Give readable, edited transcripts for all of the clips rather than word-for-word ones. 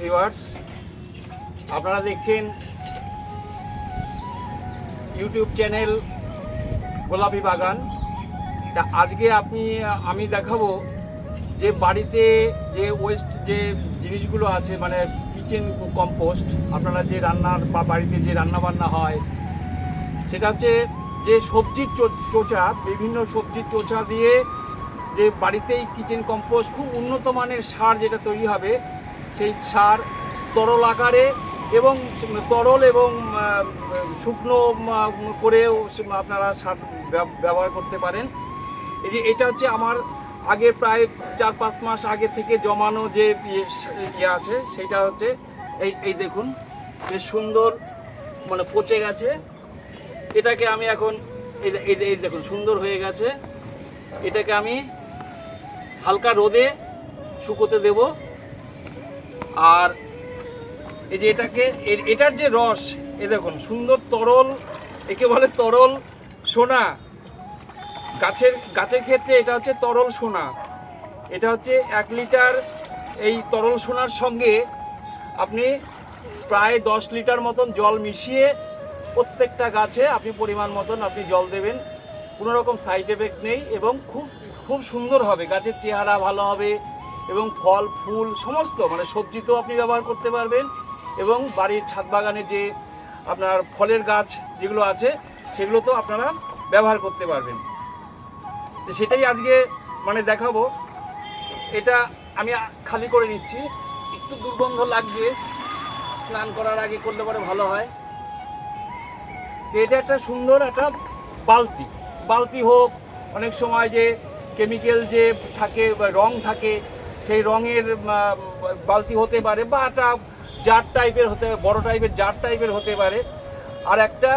Viewers, আপনারা দেখছেন YouTube channel গোলাপি বাগান। তা আজকে আমি দেখাবো যে বাড়িতে যে ওয়েস্ট যে জিনিসগুলো আছে, মানে কিচেন কম্পোস্ট, আপনারা যে রান্নার বা বাড়িতে যে রান্না বান্না হয়, সেটা হচ্ছে যে সবজির চোচা, বিভিন্ন সবজির চোচা দিয়ে যে বাড়িতেই কিচেন কম্পোস্ট খুব উন্নত মানের সার যেটা তৈরি হবে, সেই সার তরল আকারে এবং তরল এবং শুকনো করেও আপনারা সার ব্যবহার করতে পারেন। এই যে এটা হচ্ছে আমার আগে প্রায় 4-5 মাস আগে থেকে জমানো যে ইয়ে আছে, সেইটা হচ্ছে এই দেখুন, বেশ সুন্দর, মানে পচে গেছে। এটাকে আমি এখন এই দেখুন সুন্দর হয়ে গেছে। এটাকে আমি হালকা রোদে শুকোতে দেব। আর এই যে এটার যে রস, দেখুন সুন্দর তরল, একে বলে তরল সোনা। গাছের ক্ষেত্রে এটা হচ্ছে তরল সোনা। এটা হচ্ছে 1 লিটার এই তরল সোনার সঙ্গে আপনি প্রায় 10 লিটার মতন জল মিশিয়ে প্রত্যেকটা গাছে আপনি পরিমাণ মতন আপনি জল দেবেন। কোনো রকম সাইড এফেক্ট নেই এবং খুব সুন্দর হবে, গাছের চেহারা ভালো হবে এবং ফল ফুল সমস্ত, মানে সবজিতেও আপনি ব্যবহার করতে পারবেন এবং বাড়ির ছাদ বাগানে যে আপনার ফলের গাছ যেগুলো আছে সেগুলোতেও আপনারা ব্যবহার করতে পারবেন। সেটাই আজকে মানে দেখাবো। এটা আমি খালি করে নিচ্ছি, একটু দুর্গন্ধ লাগছে, স্নান করার আগে করলে পরে ভালো হয়। এটা একটা সুন্দর একটা বালতি হোক, অনেক সময় যে কেমিক্যাল যে থাকে বা রং থাকে, সেই রঙের বালতি হতে পারে, বা একটা জার টাইপের হতে, বড় টাইপের জার টাইপের হতে পারে। আর একটা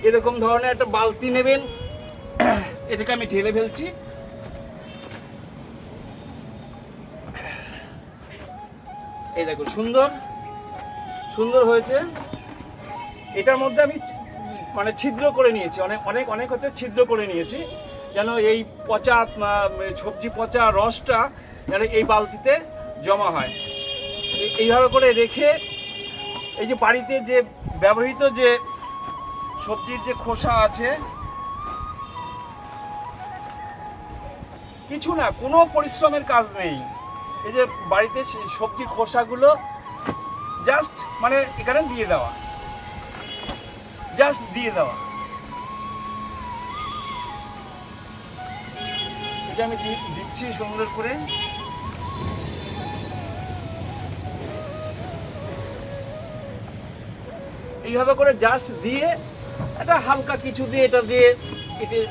এরকম ধরনের একটা বালতি নেবেন। এটাকে আমি ঢেলে ফেলছি। এই দেখো সুন্দর হয়েছে। এটার মধ্যে আমি মানে ছিদ্র করে নিয়েছি, অনেক হচ্ছে ছিদ্র করে নিয়েছি, যেন এই পচা সবজি পচা রসটা যেন এই বালতিতে জমা হয়। এইভাবে করে রেখে এই যে বাড়িতে যে ব্যবহৃত যে সবজির যে খোসা আছে, কিছু না, কোনো পরিশ্রমের কাজ নেই। এই যে বাড়িতে সবজির খোসাগুলো জাস্ট মানে এখানে দিয়ে দেওয়া, এটা আমি দিচ্ছি সুন্দর করে। এইভাবে করে জাস্ট দিয়ে এটা হালকা কিছু দিয়ে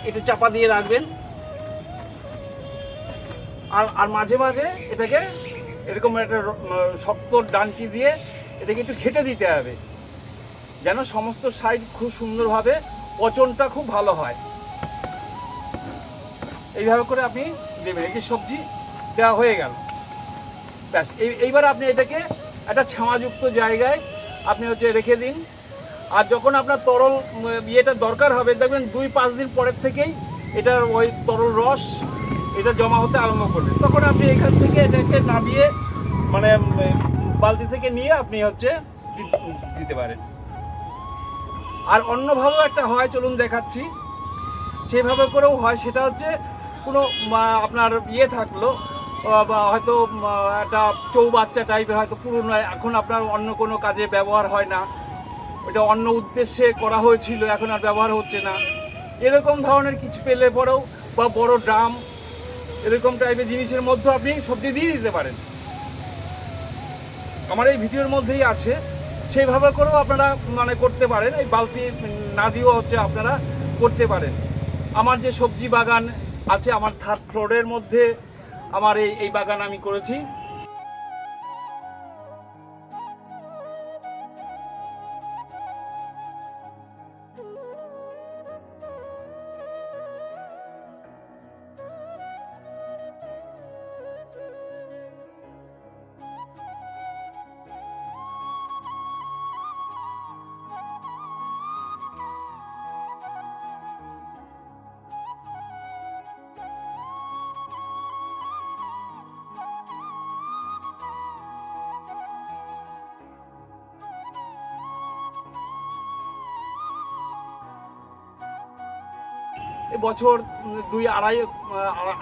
এটা চাপা দিয়ে রাখবেন। আর মাঝে মাঝে এটাকে এরকম একটা শক্ত ডান্টি দিয়ে এটাকে একটু ঘেটে দিতে হবে, যেন সমস্ত সাইড খুব সুন্দরভাবে পচনটা খুব ভালো হয়। এইভাবে করে আপনি দেবেন। এই যে সবজি দেওয়া হয়ে গেল, ব্যাস। এইবার আপনি এটাকে একটা ছামাযুক্ত জায়গায় আপনি হচ্ছে রেখে দিন। আর যখন আপনার তরল ইয়েটা দরকার হবে, দেখবেন 2-5 দিন পরের থেকেই এটার ওই তরল রস এটা জমা হতে আরম্ভ করবে। তখন আপনি এখান থেকে এটাকে নামিয়ে, মানে বালতি থেকে নিয়ে আপনি হচ্ছে দিতে পারেন। আর অন্যভাবেও একটা হয়, চলুন দেখাচ্ছি। সেভাবে করেও হয়, সেটা হচ্ছে কোনো আপনার ইয়ে থাকলো, বা হয়তো একটা চৌবাচ্চা টাইপের হয়তো পুরনো, এখন আপনার অন্য কোনো কাজে ব্যবহার হয় না, ওটা অন্য উদ্দেশ্যে করা হয়েছিল, এখন আর ব্যবহার হচ্ছে না, এরকম ধরনের কিছু পেলে পরেও, বা বড় ড্রাম এরকম টাইপের জিনিসের মধ্যে আপনি সবজি দিয়ে দিতে পারেন। আমার এই ভিডিওর মধ্যেই আছে, সেইভাবে করেও আপনারা মানে করতে পারেন। এই বালতি না দিয়েও হচ্ছে আপনারা করতে পারেন। আমার যে সবজি বাগান আছে, আমার 3rd ফ্লোরের মধ্যে আমার এই বাগান আমি করেছি। এই বছর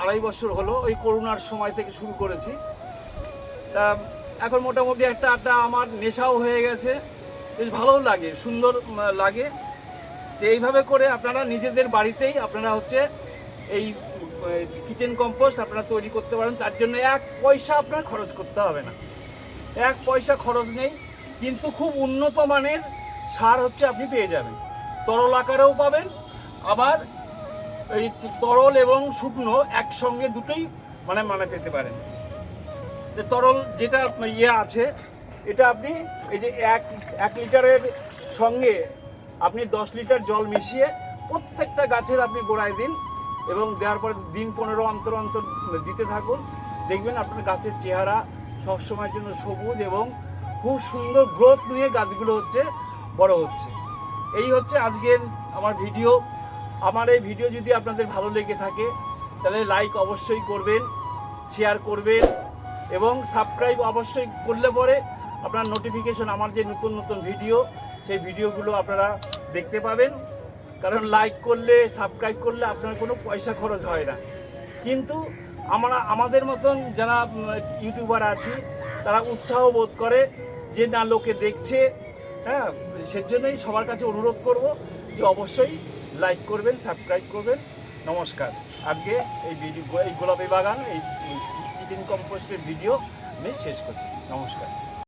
আড়াই বছর হলো, ওই করোনার সময় থেকে শুরু করেছি। তা এখন মোটামুটি একটা আমার নেশাও হয়ে গেছে, বেশ ভালোও লাগে, সুন্দর লাগে। তো এইভাবে করে আপনারা নিজেদের বাড়িতেই আপনারা হচ্ছে এই কিচেন কম্পোস্ট আপনারা তৈরি করতে পারেন। তার জন্য 1 পয়সা আপনার খরচ করতে হবে না, 1 পয়সা খরচ নেই, কিন্তু খুব উন্নত মানের সার হচ্ছে আপনি পেয়ে যাবেন, তরল আকারেও পাবেন, আবার এই তরল এবং শুকনো একসঙ্গে দুটোই মানে পেতে পারেন। যে তরল যেটা আছে, এটা আপনি এই যে 1 লিটারের সঙ্গে আপনি 10 লিটার জল মিশিয়ে প্রত্যেকটা গাছের আপনি গোড়ায় দিন, এবং দেওয়ার পরে দিন 15 অন্তর অন্তর দিতে থাকুন। দেখবেন আপনার গাছের চেহারা সবসময়ের জন্য সবুজ এবং খুব সুন্দর গ্রোথ নিয়ে গাছগুলো হচ্ছে বড় হচ্ছে। এই হচ্ছে আজকের আমার ভিডিও। আমার এই ভিডিও যদি আপনাদের ভালো লেগে থাকে তাহলে লাইক অবশ্যই করবেন, শেয়ার করবেন এবং সাবস্ক্রাইব অবশ্যই করলে পরে আপনার নোটিফিকেশন, আমার যে নতুন নতুন ভিডিও সেই ভিডিওগুলো আপনারা দেখতে পাবেন। কারণ লাইক করলে, সাবস্ক্রাইব করলে আপনার কোনো পয়সা খরচ হয় না, কিন্তু আমাদের মতন যারা ইউটিউবার আছি তারা উৎসাহ বোধ করে যে না, লোকে দেখছে। হ্যাঁ, সেজন্যই সবার কাছে অনুরোধ করব যে অবশ্যই লাইক করবেন, সাবস্ক্রাইব করবেন। নমস্কার। আজকে এই গোলাপি বাগান, এই কিচেন কম্পোস্টের ভিডিও আমি শেষ করছি। নমস্কার।